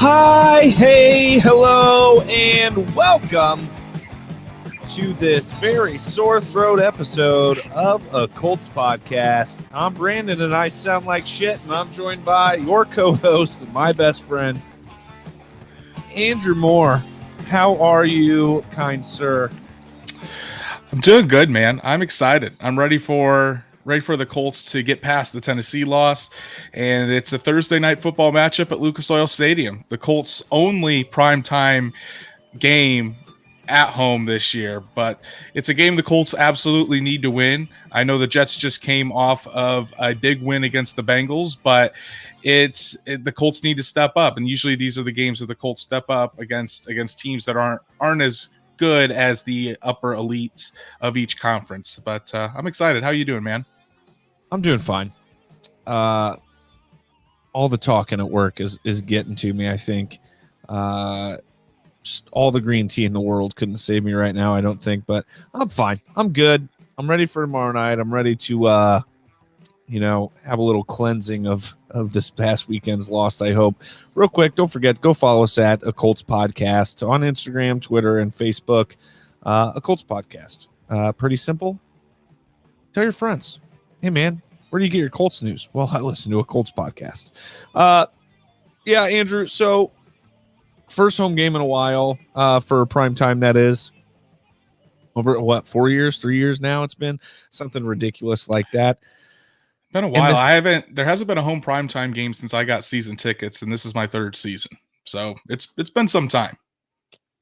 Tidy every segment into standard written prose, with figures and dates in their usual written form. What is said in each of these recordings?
Hi, hey, hello, and welcome to this very sore throat episode of a Colts podcast. I'm Brandon, and I sound like shit, and I'm joined by your co-host and my best friend, Andrew Moore. How are you, kind sir? I'm doing good, man. I'm excited. I'm ready for the Colts to get past the Tennessee loss, and it's a Thursday night football matchup at Lucas Oil Stadium. The Colts' only primetime game at home this year, but it's a game the Colts absolutely need to win. I know the Jets just came off of a big win against the Bengals, but the Colts need to step up, and usually these are the games that the Colts step up against teams that aren't as good as the upper elite of each conference. But I'm excited. How you doing, man? I'm doing fine. All the talking at work is getting to me, I think. Just all the green tea in the world couldn't save me right now, I don't think, but I'm fine. I'm good. I'm ready for tomorrow night. I'm ready to have a little cleansing of this past weekend's loss, I hope. Real quick, don't forget, go follow us at A Colts Podcast on Instagram, Twitter, and Facebook. A Colts Podcast. Pretty simple. Tell your friends. Hey, man, where do you get your Colts news? Well, I listen to A Colts Podcast. Yeah, Andrew, so first home game in a while for prime time, that is. Over, 4 years, 3 years now it's been? Something ridiculous like that. Been a while. There hasn't been a home primetime game since I got season tickets, and this is my third season. So it's been some time.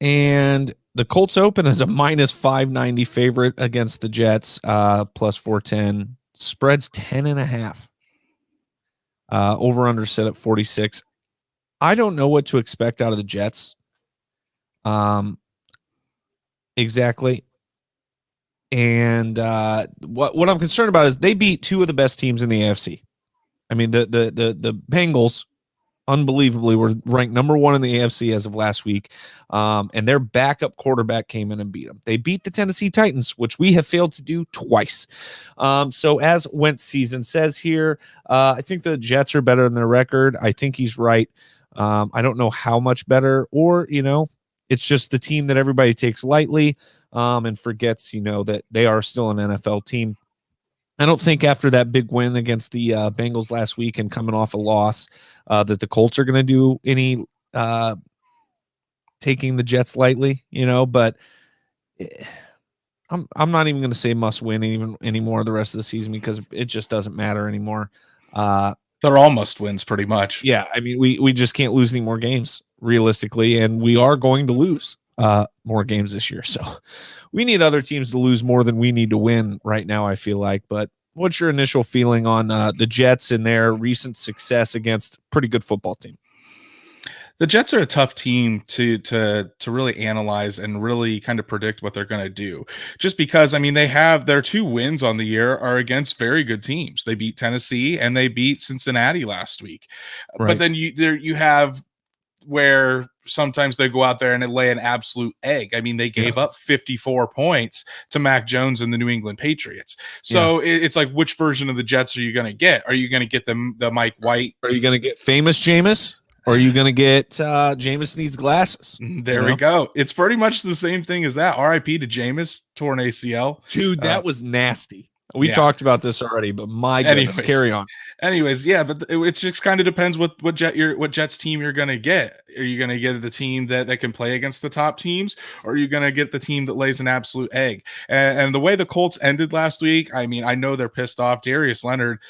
And the Colts open as a minus 590 favorite against the Jets, plus 410. Spreads 10.5. Over under set at 46. I don't know what to expect out of the Jets. Exactly. And what I'm concerned about is they beat two of the best teams in the AFC. I mean, the Bengals, unbelievably, were ranked number one in the AFC as of last week. And their backup quarterback came in and beat them. They beat the Tennessee Titans, which we have failed to do twice. So as Wentz season says here, I think the Jets are better than their record. I think he's right. I don't know how much better, or, it's just the team that everybody takes lightly and forgets, that they are still an NFL team. I don't think after that big win against the Bengals last week and coming off a loss that the Colts are going to do any taking the Jets lightly, but I'm not even going to say must win even anymore the rest of the season because it just doesn't matter anymore. They're all must wins pretty much. Yeah, I mean, we just can't lose any more games realistically, and we are going to lose more games this year. So we need other teams to lose more than we need to win right now, I feel like. But what's your initial feeling on the Jets and their recent success against a pretty good football team? The Jets are a tough team to really analyze and really kind of predict what they're going to do. Just because, I mean, they have their two wins on the year are against very good teams. They beat Tennessee and they beat Cincinnati last week. Right. But then you have where sometimes they go out there and they lay an absolute egg. I mean, they gave up 54 points to Mac Jones and the New England Patriots. So it's like, which version of the Jets are you going to get? Are you going to get the Mike White? Are you going to get famous Jameis? Or are you going to get Jameis needs glasses? There we go. It's pretty much the same thing as that. R.I.P. to Jameis, torn ACL. Dude, that was nasty. We talked about this already, but my goodness, carry on. Anyways, yeah, but it just kind of depends what Jets team you're going to get. Are you going to get the team that can play against the top teams, or are you going to get the team that lays an absolute egg? And the way the Colts ended last week, I mean, I know they're pissed off. Darius Leonard,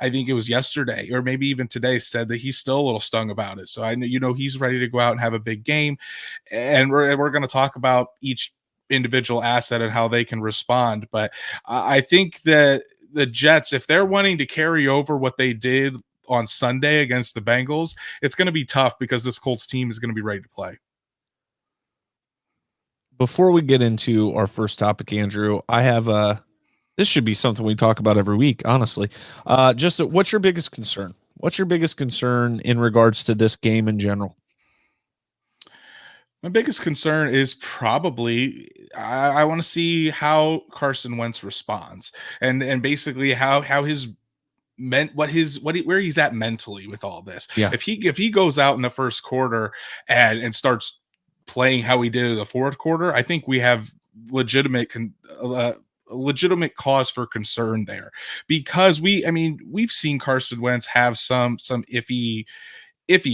I think it was yesterday or maybe even today, said that he's still a little stung about it. So I know, he's ready to go out and have a big game. And we're going to talk about each individual asset and how they can respond. But I think that the Jets, if they're wanting to carry over what they did on Sunday against the Bengals, it's going to be tough because this Colts team is going to be ready to play. Before we get into our first topic, Andrew, I have this should be something we talk about every week, honestly. What's your biggest concern? What's your biggest concern in regards to this game in general? My biggest concern is probably I want to see how Carson Wentz responds and basically how his where he's at mentally with all this. Yeah. If he goes out in the first quarter and starts playing how he did in the fourth quarter, I think we have legitimate legitimate cause for concern there, because we've seen Carson Wentz have some iffy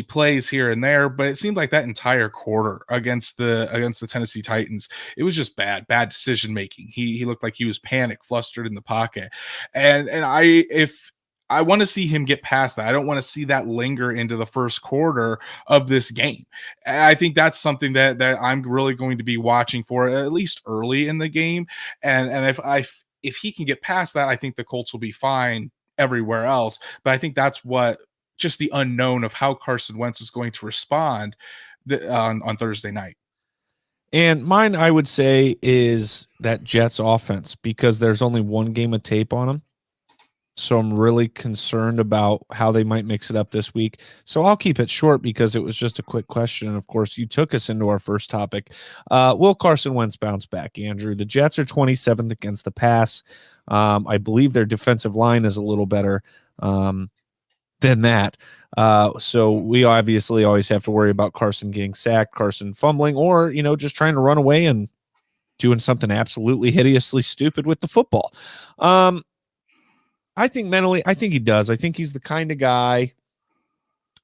plays here and there, but it seemed like that entire quarter against the Tennessee Titans, it was just bad decision making. He looked like he was panicked, flustered in the pocket, and I want to see him get past that. I don't want to see that linger into the first quarter of this game. I think that's something that I'm really going to be watching for, at least early in the game. And if he can get past that, I think the Colts will be fine everywhere else. But I think that's what just the unknown of how Carson Wentz is going to respond on Thursday night. And mine, I would say, is that Jets offense, because there's only one game of tape on them. So I'm really concerned about how they might mix it up this week. So I'll keep it short because it was just a quick question. And of course, you took us into our first topic. Will Carson Wentz bounce back, Andrew? The Jets are 27th against the pass. I believe their defensive line is a little better than that. So we obviously always have to worry about Carson getting sacked, Carson fumbling, or, just trying to run away and doing something absolutely hideously stupid with the football. I think mentally, I think he does. I think he's the kind of guy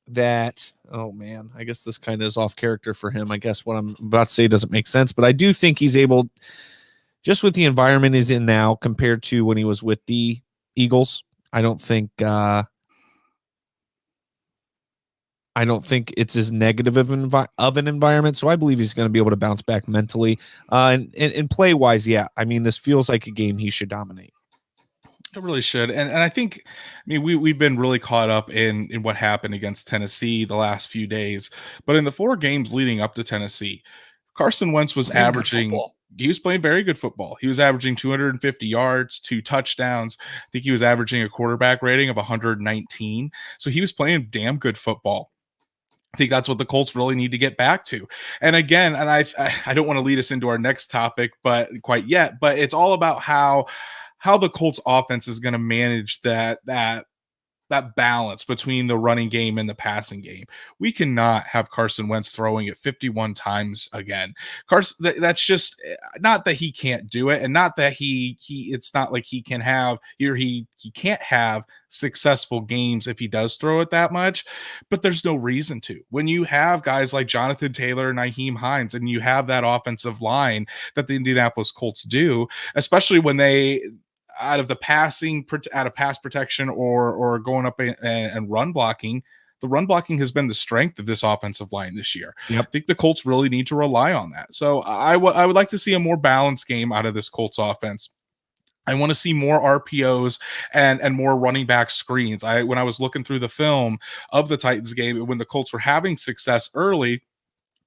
that, oh man, I guess this kind of is off character for him. I guess what I'm about to say doesn't make sense, but I do think he's able, just with the environment he's in now compared to when he was with the Eagles, I don't think it's as negative of an environment. So I believe he's going to be able to bounce back mentally and play wise. Yeah. I mean, this feels like a game he should dominate. It really should. And I think, we've been really caught up in what happened against Tennessee the last few days, but in the 4 games leading up to Tennessee, Carson Wentz was he was playing very good football. He was averaging 250 yards, 2 touchdowns. I think he was averaging a quarterback rating of 119. So he was playing damn good football. I think that's what the Colts really need to get back to. And again, and I don't want to lead us into our next topic, but quite yet, but it's all about how the Colts offense is going to manage that balance between the running game and the passing game. We cannot have Carson Wentz throwing it 51 times again. That's just not that he can't do it, and not that it's not like he can have he can't have successful games if he does throw it that much, but there's no reason to. When you have guys like Jonathan Taylor, Nyheim Hines, and you have that offensive line that the Indianapolis Colts do, especially when they out of pass protection or going up and run blocking, the run blocking has been the strength of this offensive line this year. Yep. I think the Colts really need to rely on that. So I would like to see a more balanced game out of this Colts offense. I want to see more RPOs and more running back screens. When I was looking through the film of the Titans game, when the Colts were having success early,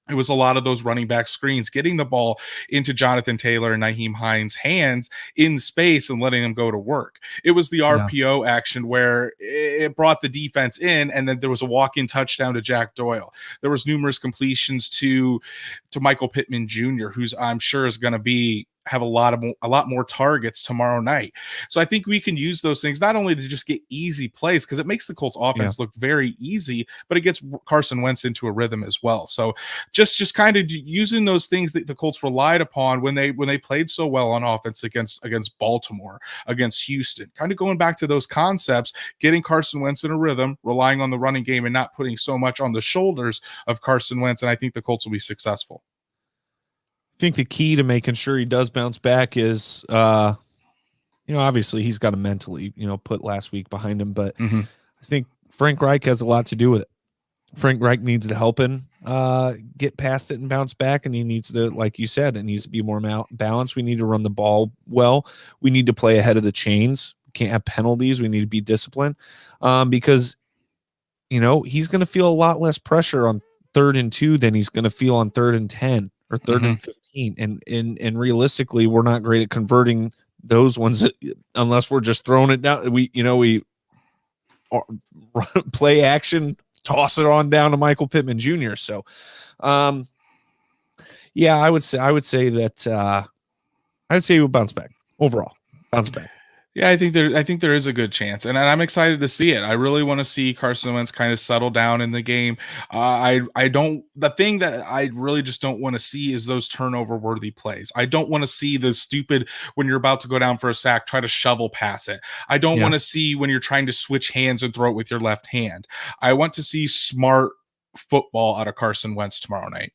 it was a lot of those running back screens, getting the ball into Jonathan Taylor and Nyheim Hines' hands in space and letting them go to work. It was the RPO action where it brought the defense in, and then there was a walk-in touchdown to Jack Doyle. There was numerous completions to Michael Pittman Jr., who's I'm sure is going to have a lot more targets tomorrow night. So I think we can use those things not only to just get easy plays, because it makes the Colts offense look very easy, but it gets Carson Wentz into a rhythm as well. So just kind of using those things that the Colts relied upon when they played so well on offense against Baltimore, against Houston, kind of going back to those concepts, getting Carson Wentz in a rhythm, relying on the running game and not putting so much on the shoulders of Carson Wentz. And I think the Colts will be successful. I think the key to making sure he does bounce back is, obviously he's got to mentally, put last week behind him, but I think Frank Reich has a lot to do with it. Frank Reich needs to help him get past it and bounce back, and he needs to, like you said, it needs to be more balanced. We need to run the ball well. We need to play ahead of the chains. We can't have penalties. We need to be disciplined because, he's going to feel a lot less pressure on 3rd and 2 than he's going to feel on 3rd and 10 or 3rd and 15. And realistically, we're not great at converting those ones unless we're just throwing it down. We play action, toss it on down to Michael Pittman Jr. So, I would say that we'll bounce back overall. Bounce back. Yeah, I think there is a good chance, and I'm excited to see it. I really want to see Carson Wentz kind of settle down in the game. I don't. The thing that I really just don't want to see is those turnover worthy plays. I don't want to see the stupid when you're about to go down for a sack, try to shovel pass it. I don't Yeah. want to see when you're trying to switch hands and throw it with your left hand. I want to see smart football out of Carson Wentz tomorrow night.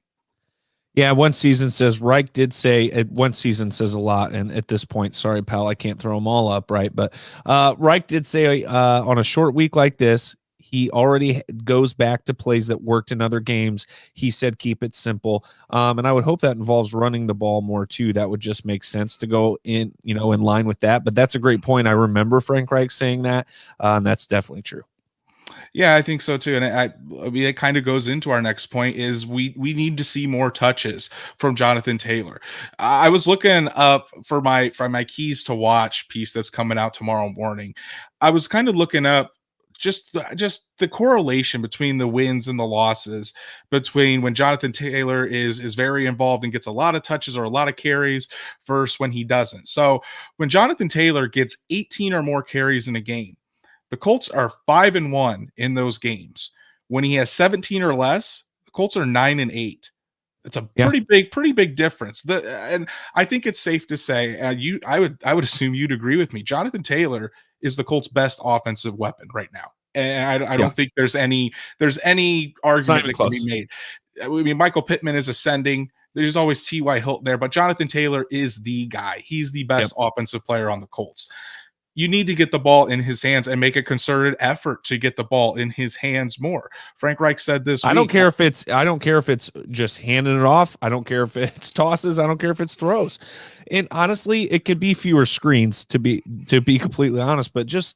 Yeah, one season says Reich did say one season says a lot, and at this point, sorry, pal, I can't throw them all up, right? But Reich did say on a short week like this, he already goes back to plays that worked in other games. He said keep it simple, and I would hope that involves running the ball more too. That would just make sense to go in, in line with that. But that's a great point. I remember Frank Reich saying that, and that's definitely true. Yeah, I think so too. And I mean, it kind of goes into our next point is we need to see more touches from Jonathan Taylor. I was looking up for my keys to watch piece that's coming out tomorrow morning. I was kind of looking up just the correlation between the wins and the losses between when Jonathan Taylor is very involved and gets a lot of touches or a lot of carries versus when he doesn't. So when Jonathan Taylor gets 18 or more carries in a game, the Colts are 5-1 in those games. When he has 17 or less, the Colts are 9-8. It's a Yeah, pretty big difference. And I think it's safe to say, I would assume you'd agree with me. Jonathan Taylor is the Colts' best offensive weapon right now, and I yeah, don't think there's any it's not argument even that can be close. made. I mean, Michael Pittman is ascending. There's always T.Y. Hilton there, but Jonathan Taylor is the guy. He's the Yep. best offensive player on the Colts. You need to get the ball in his hands and make a concerted effort to get the ball in his hands more. Frank Reich said this I don't week. care if it's just handing it off. I don't care if it's tosses. I don't care if it's throws. And honestly, it could be fewer screens to be completely honest, but just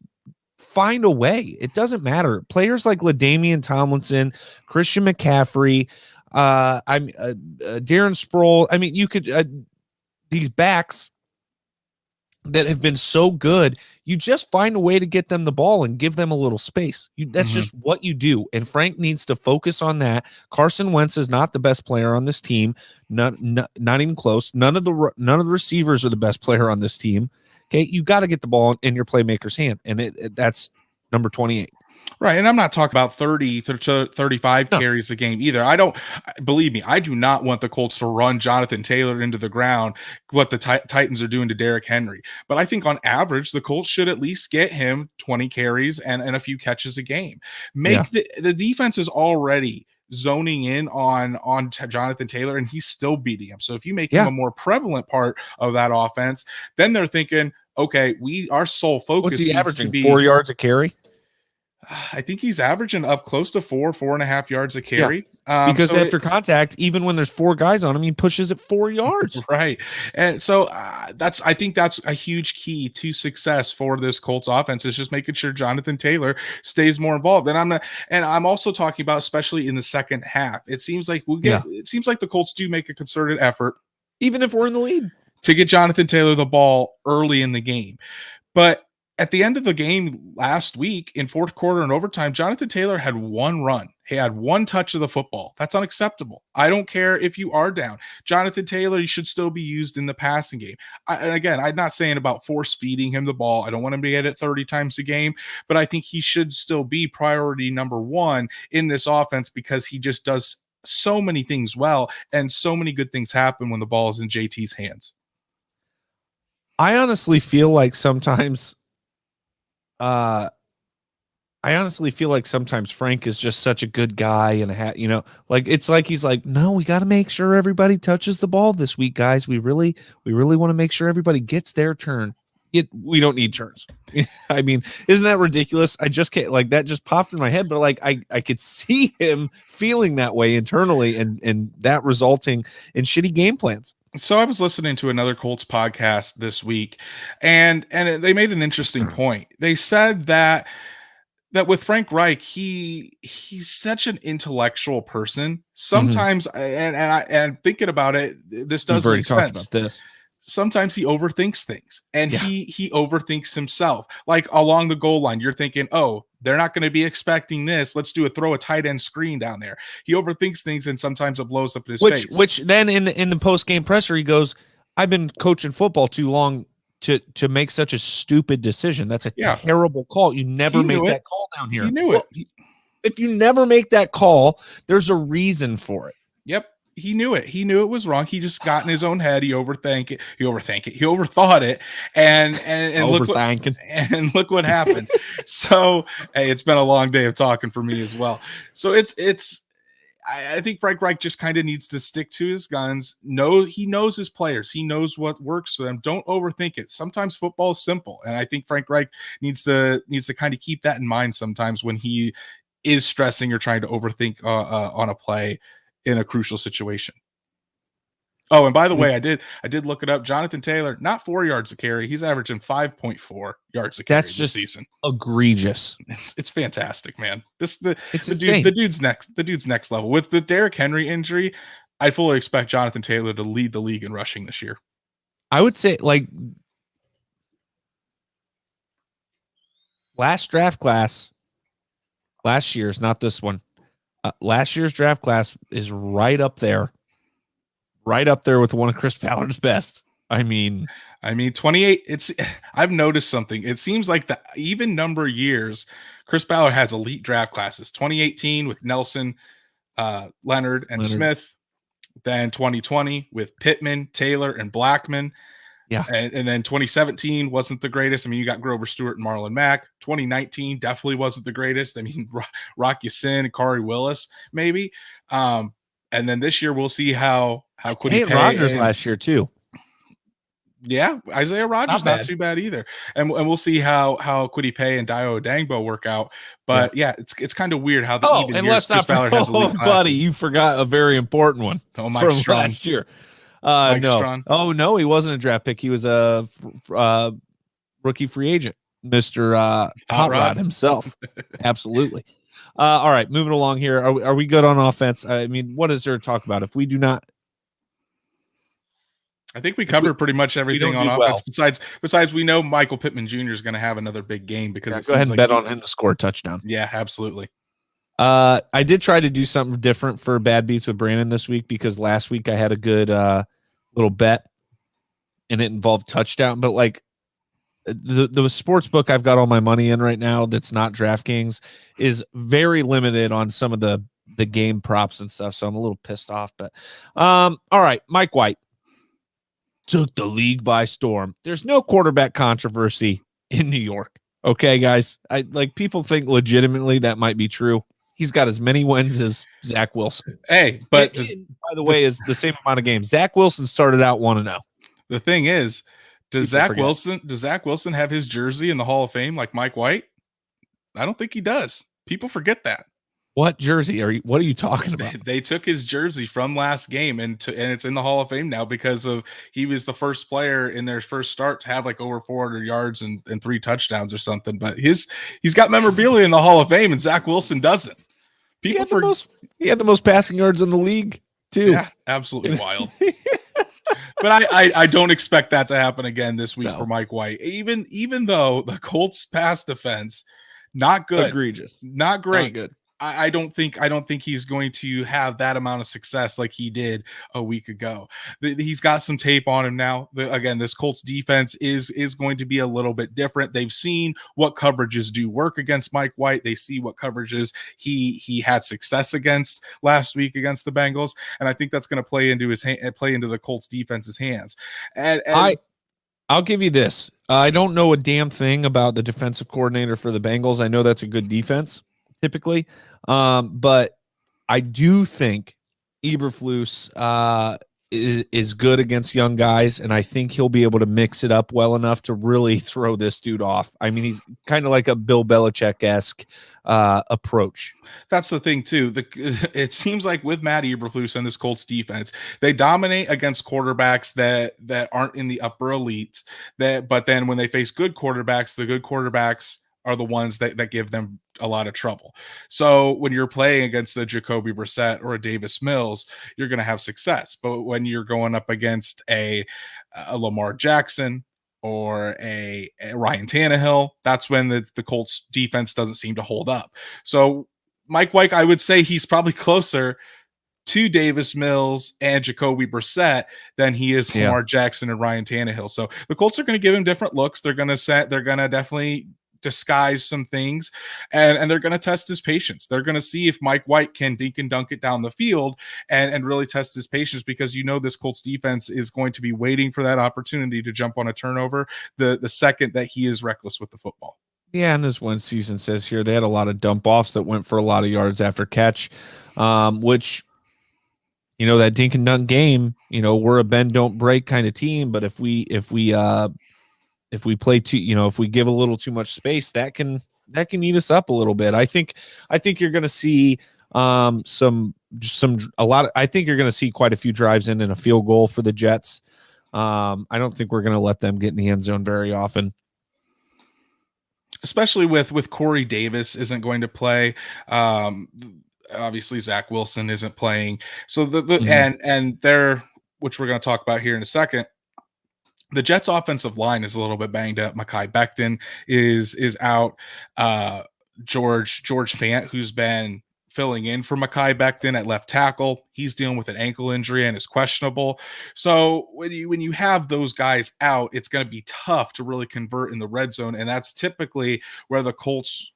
find a way. It doesn't matter. Players like LaDainian Tomlinson, Christian McCaffrey, Darren Sproul. I mean, you could these backs that have been so good, you just find a way to get them the ball and give them a little space. That's just what you do. And Frank needs to focus on that. Carson Wentz is not the best player on this team. Not even close. None of the receivers are the best player on this team. Okay, you got to get the ball in your playmaker's hand, and that's number 28. Right, and I'm not talking about 30 to 35 No. carries a game either. I don't believe me. I do not want the Colts to run Jonathan Taylor into the ground, what the Titans are doing to Derrick Henry. But I think on average, the Colts should at least get him 20 carries and a few catches a game. Make the defense is already zoning in on Jonathan Taylor, and he's still beating him. So if you make him a more prevalent part of that offense, then they're thinking, okay, our sole focus What's he needs averaging? to be 4 yards a carry. I think he's averaging up close to 4.5 yards a carry. Because so after contact, even when there's 4 guys on him, he pushes it 4 yards. Right. And so I think that's a huge key to success for this Colts offense is just making sure Jonathan Taylor stays more involved. And I'm also talking about, especially in the second half, it seems like it seems like the Colts do make a concerted effort, even if we're in the lead, to get Jonathan Taylor the ball early in the game. But at the end of the game last week in fourth quarter and overtime, Jonathan Taylor had one run. He had one touch of the football. That's unacceptable. I don't care if you are down. Jonathan Taylor, he should still be used in the passing game. And again, I'm not saying about force feeding him the ball. I don't want him to get it 30 times a game, but I think he should still be priority number one in this offense because he just does so many things well and so many good things happen when the ball is in JT's hands. I honestly feel like sometimes Frank is just such a good guy and like it's like he's like, no, we got to make sure everybody touches the ball this week, guys. We really want to make sure everybody gets their turn. We don't need turns. I mean, isn't that ridiculous? I just can't, like, that just popped in my head, but like I could see him feeling that way internally and that resulting in shitty game plans. So I was listening to another Colts podcast this week, and they made an interesting point. They said that with Frank Reich, he's such an intellectual person. Sometimes, and thinking about it, this does make sense. About this. Sometimes he overthinks things, and he overthinks himself. Like along the goal line, you're thinking, oh, they're not going to be expecting this. Let's throw a tight end screen down there. He overthinks things, and sometimes it blows up in his face. Which then in the post game presser, he goes, "I've been coaching football too long to make such a stupid decision. That's a Yeah. terrible call. You never He make knew it. that call down here. He knew Well, it. if you never make that call, there's a reason for it. Yep. He knew it. He knew it was wrong. He just got in his own head. He overthought it. He overthought it. And look what happened. So hey, it's been a long day of talking for me as well. So I think Frank Reich just kind of needs to stick to his guns. He knows his players. He knows what works for them. Don't overthink it. Sometimes football is simple, and I think Frank Reich needs to kind of keep that in mind sometimes when he is stressing or trying to overthink on a play in a crucial situation. Oh, and by the way, I did look it up. Jonathan Taylor, not 4 yards a carry. He's averaging 5.4 yards a carry this season. Egregious. It's fantastic, man. The dude's next level. With the Derrick Henry injury, I fully expect Jonathan Taylor to lead the league in rushing this year. I would say like last draft class, last year's, not this one. Last year's draft class is right up there with one of Chris Ballard's best. I mean 28. I've noticed something. It seems like the even number years, Chris Ballard has elite draft classes. 2018 with Nelson, Leonard, and Smith. Then 2020 with Pittman, Taylor, and Blackman. Yeah. And then 2017 wasn't the greatest. I mean, you got Grover Stewart and Marlon Mack. 2019 definitely wasn't the greatest. I mean, Rock Ya-Sin, Kari Willis, maybe. And then this year we'll see how Kwity Paye Rodgers last year too. Yeah, Isaiah Rodgers not too bad either. And we'll see how Kwity Paye and Dio Odangbo work out. But yeah, it's kind of weird how the even years Chris Ballard has elite classes. Buddy, you forgot a very important one from last year. Mike no. Strawn. Oh no, he wasn't a draft pick. He was a rookie free agent, Mr. Hot Rod himself. Absolutely. All right, moving along here. Are we good on offense? I mean, what is there to talk about? If we do not, I think we covered pretty much everything on offense. Besides, we know Michael Pittman Jr. is going to have another big game because go ahead and bet on him to score a touchdown. Yeah, absolutely. I did try to do something different for Bad Beats with Brandon this week because last week I had a good little bet and it involved touchdown. But like the sports book I've got all my money in right now that's not DraftKings is very limited on some of the game props and stuff. So I'm a little pissed off. But all right, Mike White took the league by storm. There's no quarterback controversy in New York. Okay, guys. People think legitimately that might be true. He's got as many wins as Zach Wilson. Hey, but by the way, is the same amount of games. Zach Wilson started out 1-0. The thing is, does Zach Wilson have his jersey in the Hall of Fame like Mike White? I don't think he does. People forget that. What jersey what are you talking about? They took his jersey from last game and it's in the Hall of Fame now because he was the first player in their first start to have like over 400 yards and 3 touchdowns or something. But he's got memorabilia in the Hall of Fame and Zach Wilson doesn't. He had the most passing yards in the league too. Yeah, absolutely wild. But I don't expect that to happen again this week for Mike White. Even though the Colts pass defense, not good, egregious, not great, not good. I don't think he's going to have that amount of success like he did a week ago. He's got some tape on him now. Again, this Colts defense is going to be a little bit different. They've seen what coverages do work against Mike White. They see what coverages he had success against last week against the Bengals, and I think that's going to play into the Colts defense's hands. And I'll give you this. I don't know a damn thing about the defensive coordinator for the Bengals. I know that's a good defense typically. But I do think Eberflus is good against young guys, and I think he'll be able to mix it up well enough to really throw this dude off. I mean, he's kind of like a Bill Belichick-esque approach. That's the thing, too. It seems like with Matt Eberflus and this Colts defense, they dominate against quarterbacks that aren't in the upper elite. But then when they face good quarterbacks, the good quarterbacks are the ones that give them a lot of trouble. So when you're playing against a Jacoby Brissett or a Davis Mills, you're going to have success. But when you're going up against a Lamar Jackson or a Ryan Tannehill, that's when the Colts defense doesn't seem to hold up. So Mike White, I would say he's probably closer to Davis Mills and Jacoby Brissett than he is Yeah. Lamar Jackson and Ryan Tannehill. So the Colts are going to give him different looks. They're going to definitely disguise some things, and they're going to test his patience. They're going to see if Mike White can dink and dunk it down the field and really test his patience, because this Colts defense is going to be waiting for that opportunity to jump on a turnover the second that he is reckless with the football. Yeah, and as one season says here, they had a lot of dump offs that went for a lot of yards after catch, which, that dink and dunk game, we're a bend don't break kind of team, but if we play too, if we give a little too much space, that can eat us up a little bit. I think you're going to see I think you're going to see quite a few drives in and a field goal for the Jets. I don't think we're going to let them get in the end zone very often, especially with Corey Davis isn't going to play. Obviously Zach Wilson isn't playing. So and they're, which we're going to talk about here in a second, the Jets offensive line is a little bit banged up. Mekhi Becton is out. George Fant, who's been filling in for Mekhi Becton at left tackle, he's dealing with an ankle injury and is questionable. So when you have those guys out, it's going to be tough to really convert in the red zone, and that's typically where the Colts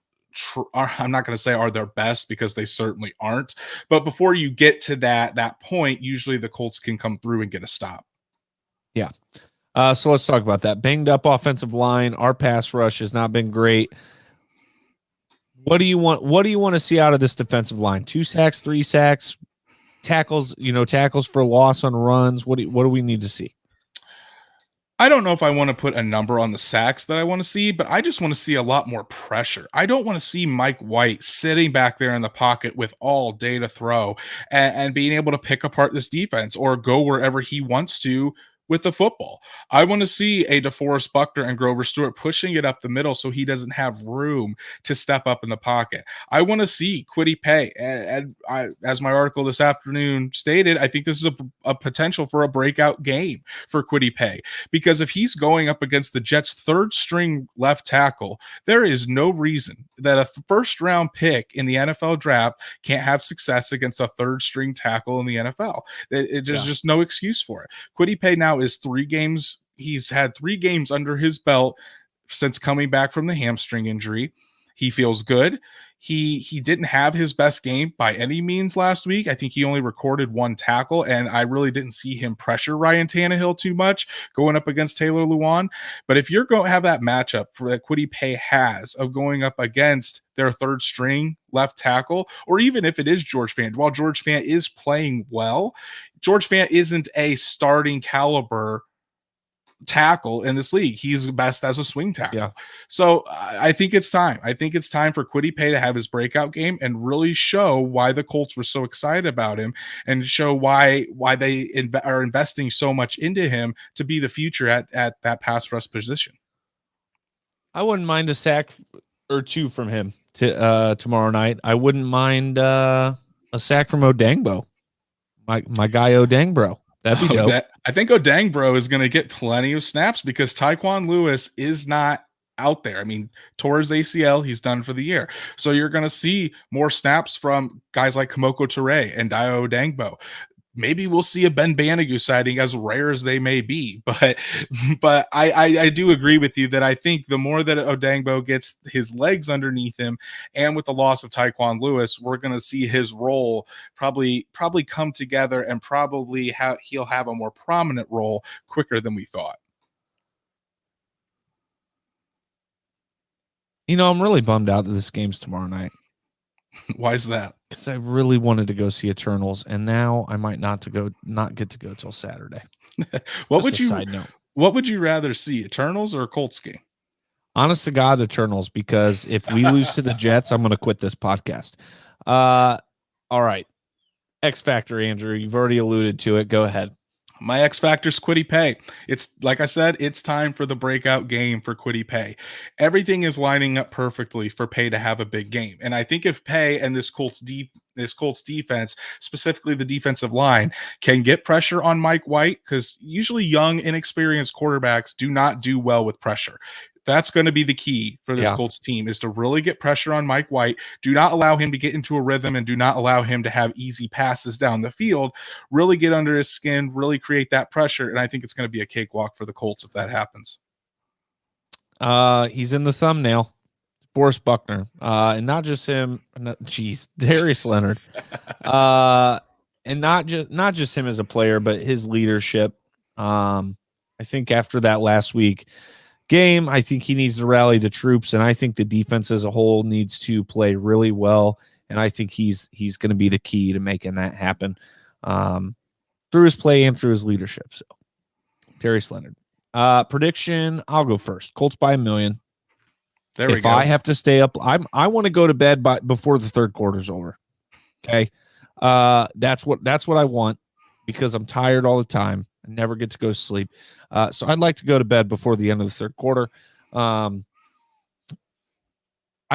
I'm not going to say are their best, because they certainly aren't. But before you get to that point, usually the Colts can come through and get a stop. Yeah. So let's talk about that. Banged up offensive line. Our pass rush has not been great. What do you want to see out of this defensive line? 2 sacks, 3 sacks, tackles, tackles for loss on runs. What do we need to see? I don't know if I want to put a number on the sacks that I want to see, but I just want to see a lot more pressure. I don't want to see Mike White sitting back there in the pocket with all day to throw and being able to pick apart this defense or go wherever he wants to with the football. I want to see a DeForest Buckner and Grover Stewart pushing it up the middle so he doesn't have room to step up in the pocket. I want to see Kwity Paye, and as my article this afternoon stated, I think this is a potential for a breakout game for Kwity Paye, because if he's going up against the Jets' third string left tackle, there is no reason that a first round pick in the NFL draft can't have success against a third string tackle in the NFL. There's just no excuse for it. Kwity Paye now is 3 games. He's had 3 games under his belt since coming back from the hamstring injury. He feels good. He didn't have his best game by any means last week. I think he only recorded 1 tackle, and I really didn't see him pressure Ryan Tannehill too much going up against Taylor Lewan. But if you're going to have that matchup that Kwity Paye has of going up against their third string left tackle, or even if it is George Fant, while George Fant is playing well, George Fant isn't a starting caliber tackle in this league. He's best as a swing tackle. Yeah. So I think it's time. I think it's time for Kwity Paye to have his breakout game and really show why the Colts were so excited about him, and show why they are investing so much into him to be the future at that pass rush position. I wouldn't mind a sack or 2 from him tomorrow night. I wouldn't mind a sack from Odangbo, my guy Odangbo. That'd be dope. I think Odangbo is going to get plenty of snaps because Tyquan Lewis is not out there. I mean, tore his ACL, he's done for the year. So you're going to see more snaps from guys like Kamoko Toure and Dayo Odangbo. Maybe we'll see a Ben Banogu sighting, as rare as they may be. But I do agree with you that I think the more that Odangbo gets his legs underneath him, and with the loss of Tyquan Lewis, we're going to see his role probably come together, and probably he'll have a more prominent role quicker than we thought. I'm really bummed out that this game's tomorrow night. Why is that? Because I really wanted to go see Eternals, and now I might not get to go till Saturday. What would you rather see, Eternals or a Colts game? Honest to God, Eternals, because if we lose to the Jets, I'm going to quit this podcast. All right. X Factor, Andrew, you've already alluded to it. Go ahead. My X Factor is Kwity Paye. It's like I said, it's time for the breakout game for Kwity Paye. Everything is lining up perfectly for Paye to have a big game. And I think if Paye and this Colts defense, specifically the defensive line, can get pressure on Mike White, because usually young, inexperienced quarterbacks do not do well with pressure. That's going to be the key for this Colts team, is to really get pressure on Mike White. Do not allow him to get into a rhythm, and do not allow him to have easy passes down the field. Really get under his skin, really create that pressure, and I think it's going to be a cakewalk for the Colts if that happens. He's in the thumbnail, Forrest Buckner, and not just him. Darius Leonard, and not just him as a player, but his leadership. I think after that last week game, I think he needs to rally the troops, and I think the defense as a whole needs to play really well. And I think he's going to be the key to making that happen, through his play and through his leadership. So, Darius Leonard. Prediction, I'll go first. Colts by 1 million. There we go. If I have to stay up, I want to go to bed before the third quarter's over. Okay. That's what I want, because I'm tired all the time. I never get to go to sleep. So I'd like to go to bed before the end of the third quarter. I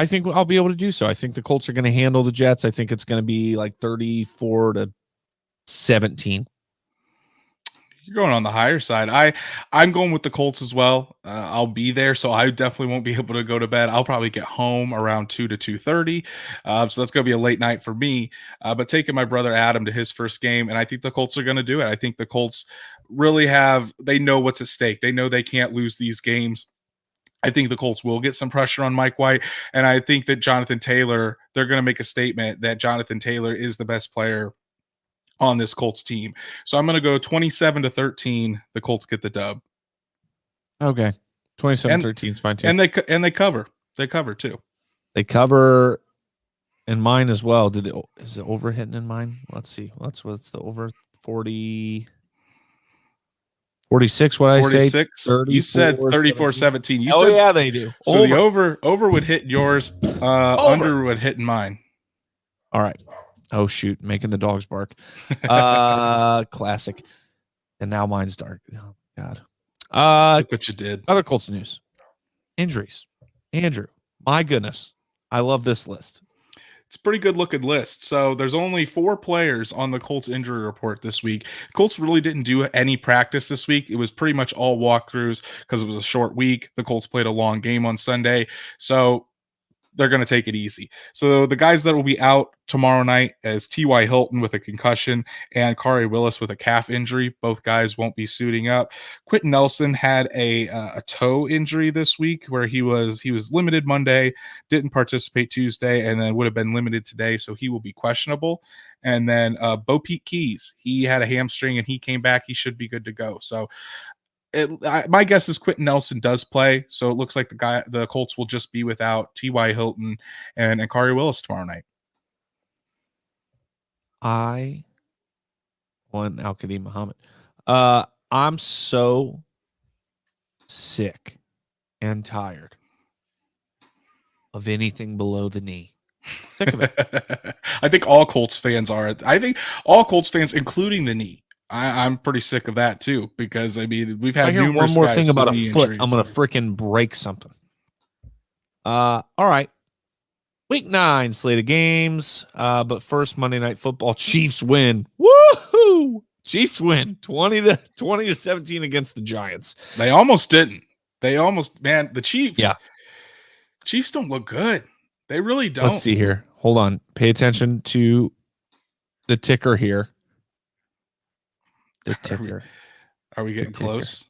think I'll be able to do so. I think the Colts are going to handle the Jets. I think it's going to be like 34-17. You're going on the higher side. I'm going with the Colts as well. I'll be there, so I definitely won't be able to go to bed. I'll probably get home around 2 to 2:30. So that's going to be a late night for me. But taking my brother Adam to his first game, and I think the Colts are going to do it. I think the Colts really they know what's at stake. They know they can't lose these games. I think the Colts will get some pressure on Mike White, and I think that Jonathan Taylor, they're going to make a statement that Jonathan Taylor is the best player on this Colts team. So I'm going to go 27-13. The Colts get the dub. Okay. 27-13 is fine too. And they cover. They cover too. They cover in mine as well. Is it over hitting in mine? Let's see. What's the over 40? 46, what I say? 46. You said 34-17. You said, yeah, they do. So the over would hit yours. Under would hit in mine. All right. Oh, shoot. Making the dogs bark. Classic. And now mine's dark. Oh, God. Look what you did. Other Colts news. Injuries. Andrew, my goodness. I love this list. It's a pretty good looking list. So there's only 4 players on the Colts injury report this week. Colts really didn't do any practice this week. It was pretty much all walkthroughs because it was a short week. The Colts played a long game on Sunday. So they're going to take it easy. So the guys that will be out tomorrow night is T.Y. Hilton with a concussion and Kari Willis with a calf injury. Both guys won't be suiting up. Quentin Nelson had a toe injury this week where he was limited Monday, didn't participate Tuesday, and then would have been limited today. So he will be questionable. And then Bo Pete Keys, he had a hamstring and he came back. He should be good to go. So my guess is Quentin Nelson does play, so it looks like the Colts will just be without T.Y. Hilton and Kari Willis tomorrow night. Al-Qadim Muhammad. I'm so sick and tired of anything below the knee. Sick of it. I think all Colts fans are. I think all Colts fans, including the knee. I'm pretty sick of that too, because I mean we've had numerous one more thing about a foot. Injuries. I'm gonna freaking break something. All right. Week 9 slate of games. But first, Monday Night Football. Chiefs win. Woohoo! Chiefs win 20-17 against the Giants. They almost didn't. The Chiefs. Yeah. Chiefs don't look good. They really don't. Let's see here. Hold on. Pay attention to the ticker here. The ticker. Are we getting close?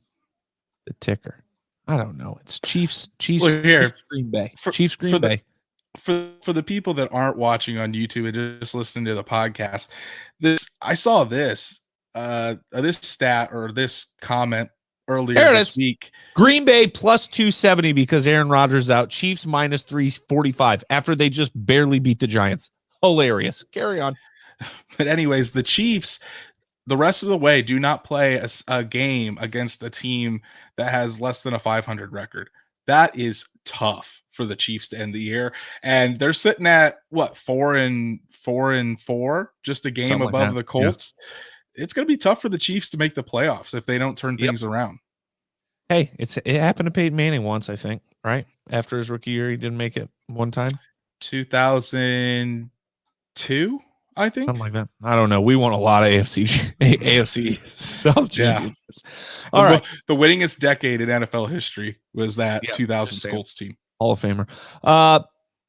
The ticker. I don't know. It's Chiefs. Well, here, Chiefs Green Bay. Chiefs Green Bay. For the people that aren't watching on YouTube and just listening to the podcast, I saw this stat or this comment earlier this week. Green Bay plus 270 because Aaron Rodgers is out. Chiefs minus 345 after they just barely beat the Giants. Hilarious. Carry on. But anyways, the Chiefs, the rest of the way, do not play a game against a team that has less than a 500 record. That is tough for the Chiefs to end the year, and they're sitting at what 4-4, just a game Something above like the Colts. Yeah. It's going to be tough for the Chiefs to make the playoffs if they don't turn things around. Hey, it happened to Peyton Manning once, I think, right? After his rookie year, he didn't make it one time. 2002, I think. Something like that. I don't know. We won a lot of AFC South Yeah. championships. All right. The winningest decade in NFL history was that Yeah, 2000s Colts team. Hall of Famer.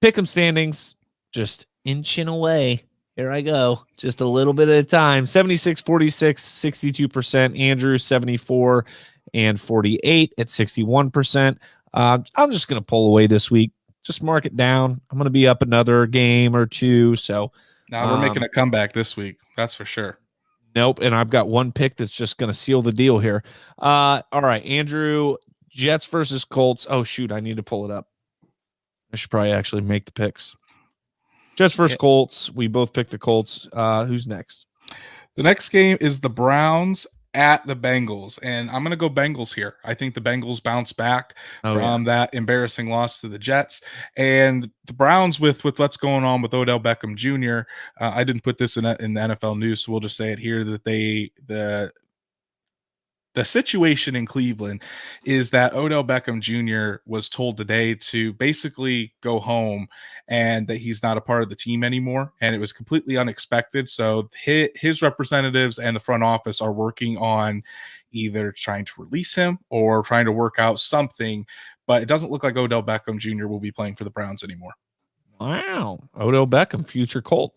Pick'em standings, just inching away. Here I go. Just a little bit at a time. 76, 46, 62%. Andrew, 74 and 48 at 61%. I'm just going to pull away this week. Just mark it down. I'm going to be up another game or two. So now we're making a comeback this week. That's for sure. Nope. And I've got one pick that's just going to seal the deal here. All right. Andrew, Jets versus Colts. Oh, shoot. I need to pull it up. I should probably actually make the picks. Jets versus Colts. We both picked the Colts. Who's next? The next game is the Browns at the Bengals, and I'm going to go Bengals here. I think the Bengals bounce back from that embarrassing loss to the Jets, and the Browns with what's going on with Odell Beckham Jr. I didn't put this in the NFL news, so we'll just say it here that the situation in Cleveland is that Odell Beckham Jr. was told today to basically go home and that he's not a part of the team anymore. And it was completely unexpected. So his representatives and the front office are working on either trying to release him or trying to work out something. But it doesn't look like Odell Beckham Jr. will be playing for the Browns anymore. Wow. Odell Beckham, future Colt.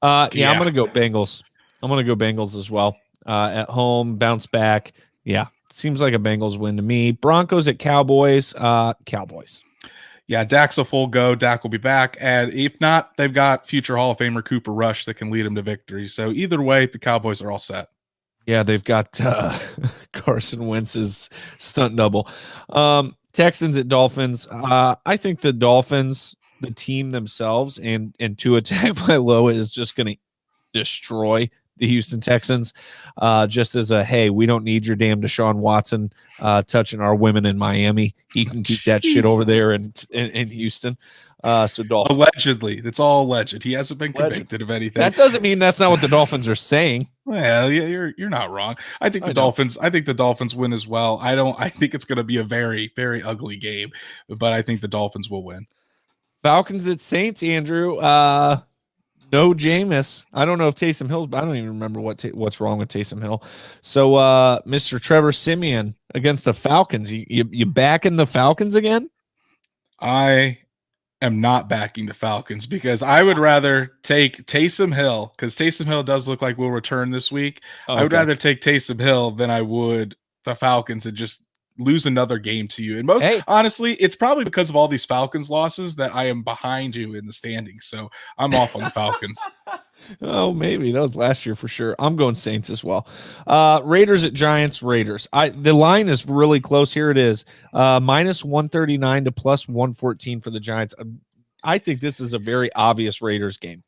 I'm going to go Bengals. I'm going to go Bengals as well. At home, bounce back. Yeah, seems like a Bengals win to me. Broncos at Cowboys. Cowboys. Yeah, Dak's a full go. Dak will be back. And if not, they've got future Hall of Famer Cooper Rush that can lead them to victory. So either way, the Cowboys are all set. Yeah, they've got Carson Wentz's stunt double. Texans at Dolphins. I think the Dolphins, the team themselves, and Tua Tagovailoa is just going to destroy the Houston Texans, just as a, hey, we don't need your damn Deshaun Watson touching our women in Miami. He can keep that shit over there in Houston. So Dolphins. Allegedly. It's all alleged. He hasn't been convicted of anything. That doesn't mean that's not what the Dolphins are saying. Well, yeah, you're not wrong. I think the Dolphins win as well. I think it's going to be a very, very ugly game, but I think the Dolphins will win. Falcons at Saints, Andrew. No Jameis. I don't know if Taysom Hill's, but I don't even remember what's wrong with Taysom Hill. So Mr. Trevor Siemian against the Falcons. You backing the Falcons again? I am not backing the Falcons because I would rather take Taysom Hill, because Taysom Hill does look like will return this week. I would rather take Taysom Hill than I would the Falcons and just lose another game to you. And honestly, it's probably because of all these Falcons losses that I am behind you in the standings. So I'm off on the Falcons. Oh, maybe that was last year for sure. I'm going Saints as well. Raiders at Giants. Raiders. The line is really close. Here it is, minus 139 to plus 114 for the Giants. I think this is a very obvious Raiders game.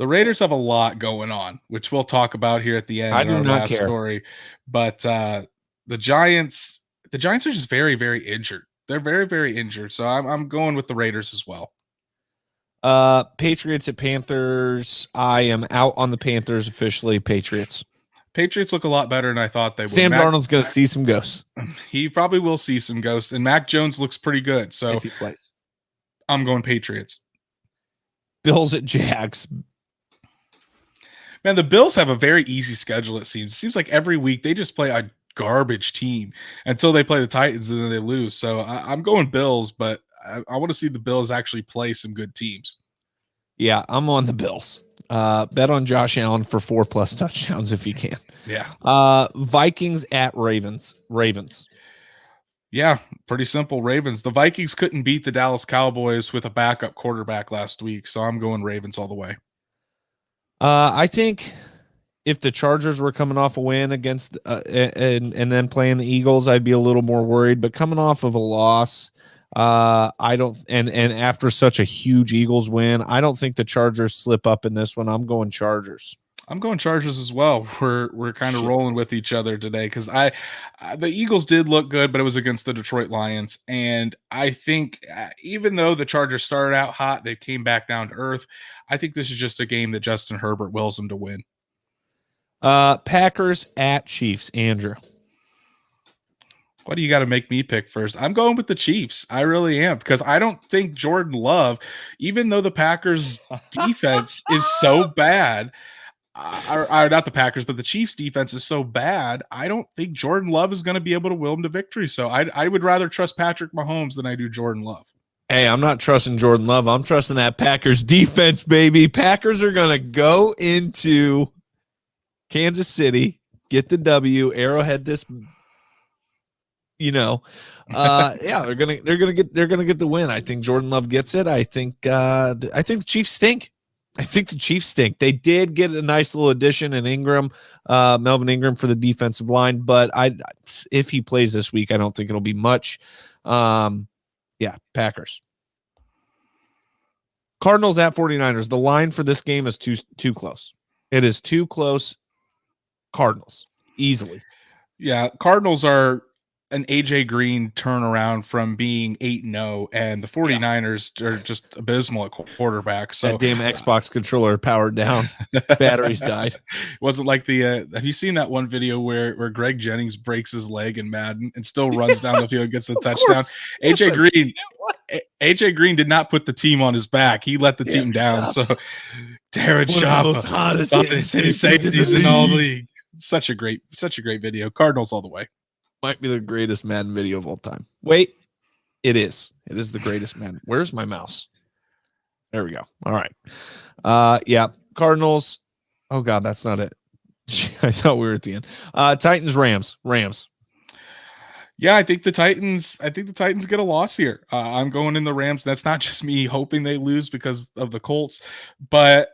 The Raiders have a lot going on, which we'll talk about here at the end. I do not care. Story, but the Giants are just very, very injured. They're very, very injured. So I'm going with the Raiders as well. Patriots at Panthers. I am out on the Panthers officially. Patriots look a lot better than I thought they would. Sam Darnold's going to see some ghosts. He probably will see some ghosts. And Mac Jones looks pretty good. So if he plays, I'm going Patriots. Bills at Jags. Man, the Bills have a very easy schedule, it seems. It seems like every week they just play a garbage team until they play the Titans and then they lose. So I'm going Bills, but I want to see the Bills actually play some good teams. Yeah, I'm on the Bills. Bet on Josh Allen for 4+ touchdowns if you can. Yeah. Vikings at Ravens. Yeah, pretty simple. Ravens. The Vikings couldn't beat the Dallas Cowboys with a backup quarterback last week, so I'm going Ravens all the way. I think if the Chargers were coming off a win against and then playing the Eagles, I'd be a little more worried. But coming off of a loss, I don't and after such a huge Eagles win, I don't think the Chargers slip up in this one. I'm going Chargers. I'm going Chargers as well. We're kind of rolling with each other today because the Eagles did look good, but it was against the Detroit Lions, and I think even though the Chargers started out hot, they came back down to earth. I think this is just a game that Justin Herbert wills them to win. Packers at Chiefs. Andrew. What do you got to make me pick first? I'm going with the Chiefs. I really am because I don't think Jordan Love, even though the Packers defense is so bad, or not the Packers, but the Chiefs defense is so bad, I don't think Jordan Love is going to be able to will them to victory. So I would rather trust Patrick Mahomes than I do Jordan Love. Hey, I'm not trusting Jordan Love. I'm trusting that Packers defense, baby. Packers are going to go into Kansas City, get the W, Arrowhead this, yeah, they're gonna get the win. I think Jordan Love gets it. I think the Chiefs stink. They did get a nice little addition in Ingram, Melvin Ingram for the defensive line, but if he plays this week, I don't think it'll be much. Yeah, Packers. Cardinals at 49ers. The line for this game is too close. It is too close. Cardinals, easily. Yeah, Cardinals are an AJ Green turnaround from being 8-0, and the 49ers are just abysmal at quarterback. So that damn Xbox controller powered down. Batteries died. It wasn't like have you seen that one video where Greg Jennings breaks his leg in Madden and still runs down the field and gets the touchdown? AJ Green did not put the team on his back. He let the team down. So Darren Sharp, hottest safeties in all the league. Such a great video. Cardinals all the way. Might be the greatest Madden video of all time. Wait, it is. It is the greatest Madden. Where's my mouse? There we go. All right. Yeah, Cardinals. Oh God, that's not it. I thought we were at the end. Titans, Rams. Yeah, I think the Titans get a loss here. I'm going in the Rams. That's not just me hoping they lose because of the Colts, but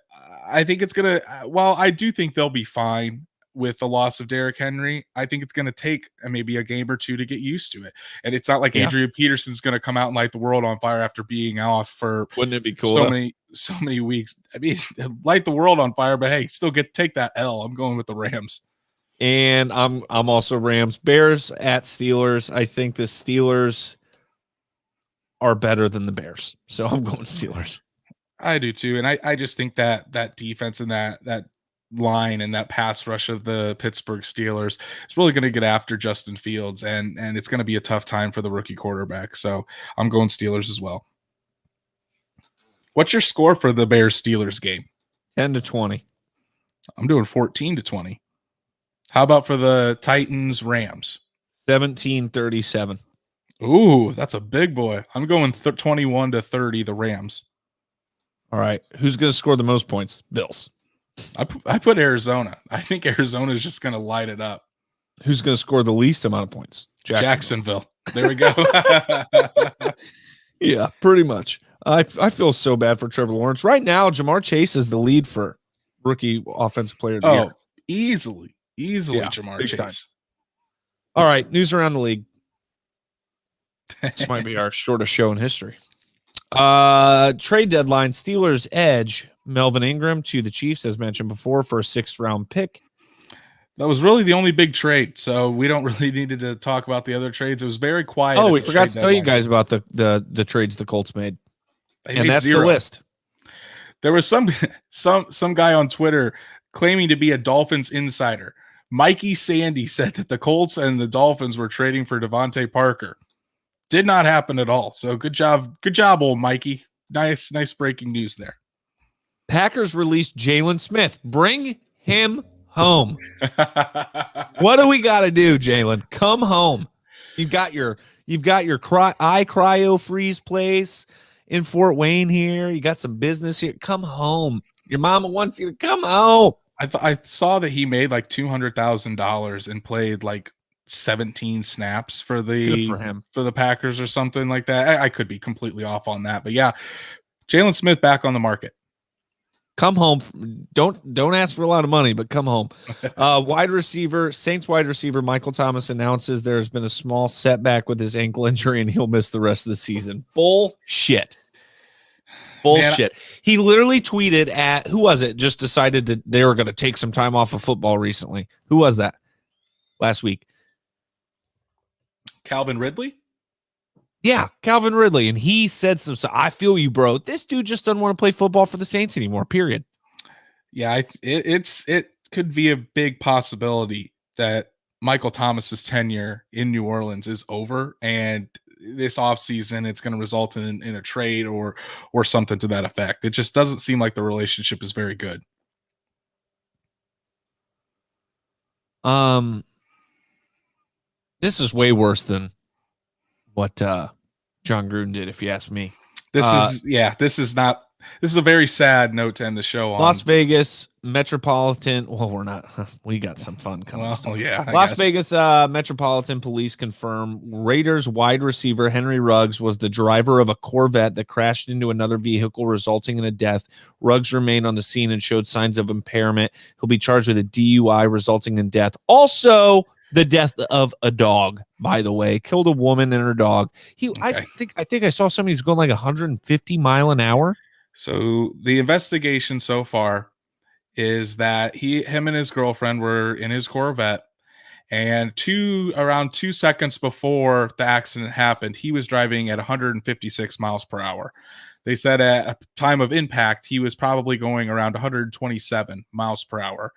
I think it's gonna. Well, I do think they'll be fine with the loss of Derrick Henry. I think it's going to take maybe a game or two to get used to it. And it's not like Adrian Peterson's going to come out and light the world on fire after being off for wouldn't it be cool? So many weeks. I mean, light the world on fire, but hey, still take that L. I'm going with the Rams. And I'm also Rams. Bears at Steelers. I think the Steelers are better than the Bears. So I'm going Steelers. I do too. And I just think that defense and that line and that pass rush of the Pittsburgh Steelers is really going to get after Justin Fields, and it's going to be a tough time for the rookie quarterback. So I'm going Steelers as well. What's your score for the Bears Steelers game? 10-20. I'm doing 14-20. How about for the Titans Rams? 17-37. Ooh, that's a big boy. I'm going 21-30 the Rams. All right. Who's going to score the most points? Bills. I put Arizona. I think Arizona is just going to light it up. Who's going to score the least amount of points? Jacksonville. There we go. Yeah, pretty much. I feel so bad for Trevor Lawrence. Right now, Jamar Chase is the lead for rookie offensive player of the year. Easily, Jamar Chase. Time. All right, news around the league. This might be our shortest show in history. Trade deadline, Steelers edge Melvin Ingram to the Chiefs, as mentioned before, for a 6th-round pick. That was really the only big trade, so we don't really need to talk about the other trades. It was very quiet. Oh, we forgot to tell you guys about the trades the Colts made. And that's 0. The list. There was some guy on Twitter claiming to be a Dolphins insider. Mikey Sandy said that the Colts and the Dolphins were trading for Devontae Parker. Did not happen at all. So good job, old Mikey. Nice breaking news there. Packers released Jalen Smith. Bring him home. What do we got to do, Jalen? Come home. You've got your cryo freeze place in Fort Wayne here. You got some business here. Come home. Your mama wants you to come home. I saw that he made like $200,000 and played like 17 snaps for the Packers or something like that. I could be completely off on that, but yeah, Jalen Smith back on the market. Come home. Don't ask for a lot of money, but come home. Saints wide receiver Michael Thomas announces there's been a small setback with his ankle injury and he'll miss the rest of the season. Bullshit. Man, he literally tweeted at, who was it? Just decided that they were going to take some time off of football recently. Who was that? Last week. Calvin Ridley? Yeah, Calvin Ridley. And he said so I feel you, bro. This dude just doesn't want to play football for the Saints anymore, period. Yeah, it could be a big possibility that Michael Thomas's tenure in New Orleans is over, and this offseason it's going to result in a trade or something to that effect. It just doesn't seem like the relationship is very good. This is way worse than what John Gruden did, if you ask me. This is a very sad note to end the show on. Las Vegas Metropolitan. Well, we're not. We got some fun coming. Well, yeah. Las Vegas Metropolitan Police confirm Raiders wide receiver Henry Ruggs was the driver of a Corvette that crashed into another vehicle, resulting in a death. Ruggs remained on the scene and showed signs of impairment. He'll be charged with a DUI, resulting in death. Also, the death of a dog, by the way, killed a woman and her dog. I think I saw somebody who's going like 150 mile an hour. So the investigation so far is that him and his girlfriend were in his Corvette, and around 2 seconds before the accident happened, he was driving at 156 miles per hour. They said at a time of impact, he was probably going around 127 miles per hour.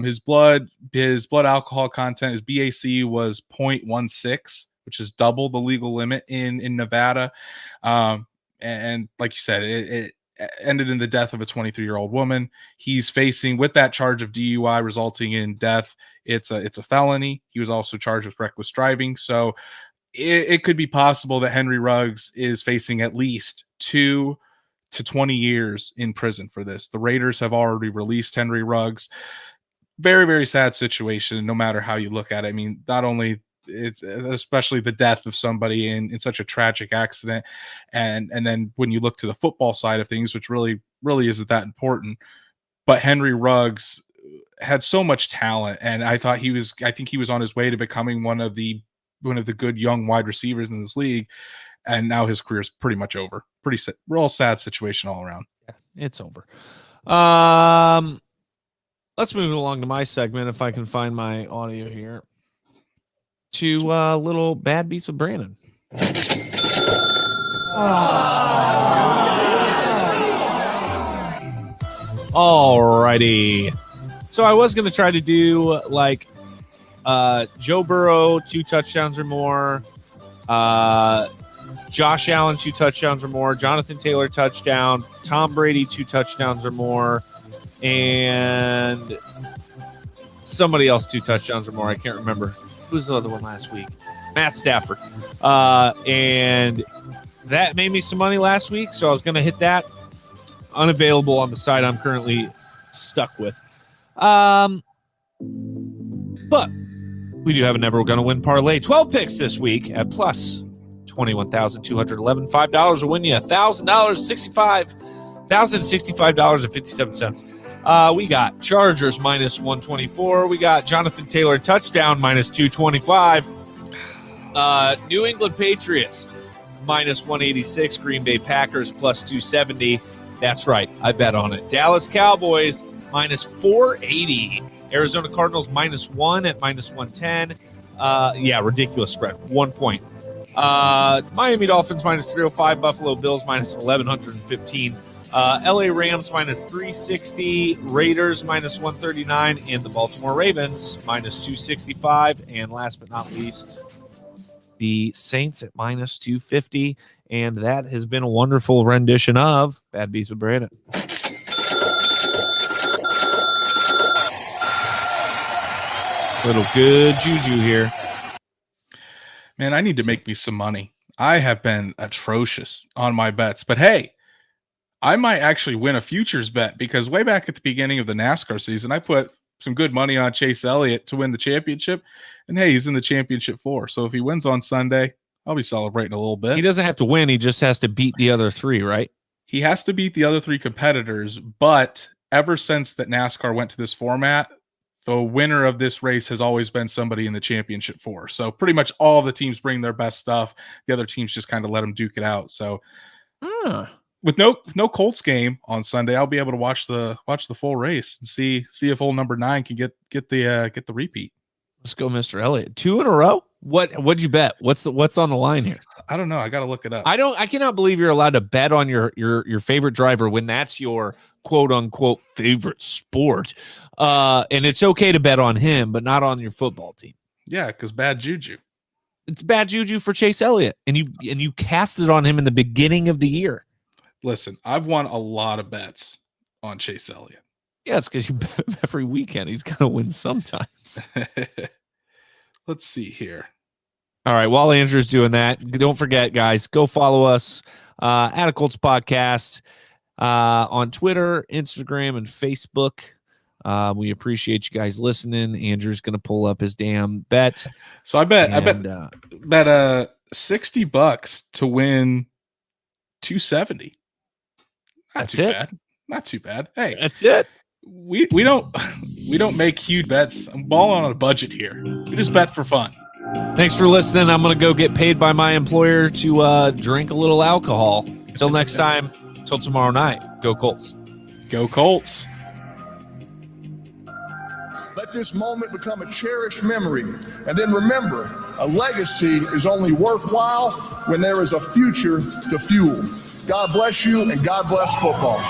His blood alcohol content, his BAC was 0.16, which is double the legal limit in Nevada. And like you said, it ended in the death of a 23-year-old woman. He's facing, with that charge of DUI resulting in death, it's a felony. He was also charged with reckless driving. So it could be possible that Henry Ruggs is facing at least 2 to 20 years in prison for this. The Raiders have already released Henry Ruggs. Very, very sad situation, no matter how you look at it. I mean, not only it's especially the death of somebody in such a tragic accident, and then when you look to the football side of things, which really isn't that important, but Henry Ruggs had so much talent, and I think he was on his way to becoming one of the good young wide receivers in this league, and now his career is pretty much over. Real sad situation all around. Yeah, it's over. Let's move along to my segment, if I can find my audio here. To little Bad Beats with Brandon. Alrighty. So I was going to try to do like Joe Burrow, 2 touchdowns or more. Josh Allen, 2 touchdowns or more. Jonathan Taylor, touchdown. Tom Brady, 2 touchdowns or more. And somebody else 2 touchdowns or more. I can't remember. Who was the other one last week? Matt Stafford. And that made me some money last week, so I was going to hit that. Unavailable on the site I'm currently stuck with. But we do have a never gonna win parlay. 12 picks this week at plus 21,211. $5 will win you $1,000, $1,065.57. We got Chargers minus 124. We got Jonathan Taylor touchdown minus 225. New England Patriots minus 186. Green Bay Packers plus 270. That's right, I bet on it. Dallas Cowboys minus 480. Arizona Cardinals minus 1 at minus 110. Yeah, ridiculous spread. 1 point. Miami Dolphins minus 305. Buffalo Bills minus 1,115. LA Rams minus 360. Raiders minus 139. And the Baltimore Ravens minus 265. And last but not least, the Saints at minus 250. And that has been a wonderful rendition of Bad Beats with Brandon. Little good juju here. Man, I need to make me some money. I have been atrocious on my bets. But hey, I might actually win a futures bet, because way back at the beginning of the NASCAR season, I put some good money on Chase Elliott to win the championship. And hey, he's in the championship 4. So if he wins on Sunday, I'll be celebrating a little bit. He doesn't have to win. He just has to beat the other 3, right? He has to beat the other 3 competitors. But ever since that NASCAR went to this format, the winner of this race has always been somebody in the championship 4. So pretty much all the teams bring their best stuff. The other teams just kind of let them duke it out. So with no Colts game on Sunday, I'll be able to watch the full race and see if old number 9 can get the repeat. Let's go, Mr. Elliott. 2 in a row? What'd you bet? What's on the line here? I don't know. I got to look it up. I cannot believe you're allowed to bet on your favorite driver when that's your quote unquote favorite sport. And it's okay to bet on him, but not on your football team. Yeah, because bad juju. It's bad juju for Chase Elliott, and you cast it on him in the beginning of the year. Listen, I've won a lot of bets on Chase Elliott. Yeah, it's because you bet him every weekend. He's going to win sometimes. Let's see here. All right, while Andrew's doing that, don't forget, guys, go follow us at a Colts Podcast on Twitter, Instagram, and Facebook. We appreciate you guys listening. Andrew's going to pull up his damn bet. So I bet $60 to win 270. That's it. Bad. Not too bad. Hey, that's it. We don't make huge bets. I'm balling on a budget here. We just bet for fun. Thanks for listening. I'm going to go get paid by my employer to drink a little alcohol. Until next time, until tomorrow night, go Colts. Go Colts. Let this moment become a cherished memory. And then remember, a legacy is only worthwhile when there is a future to fuel. God bless you, and God bless football.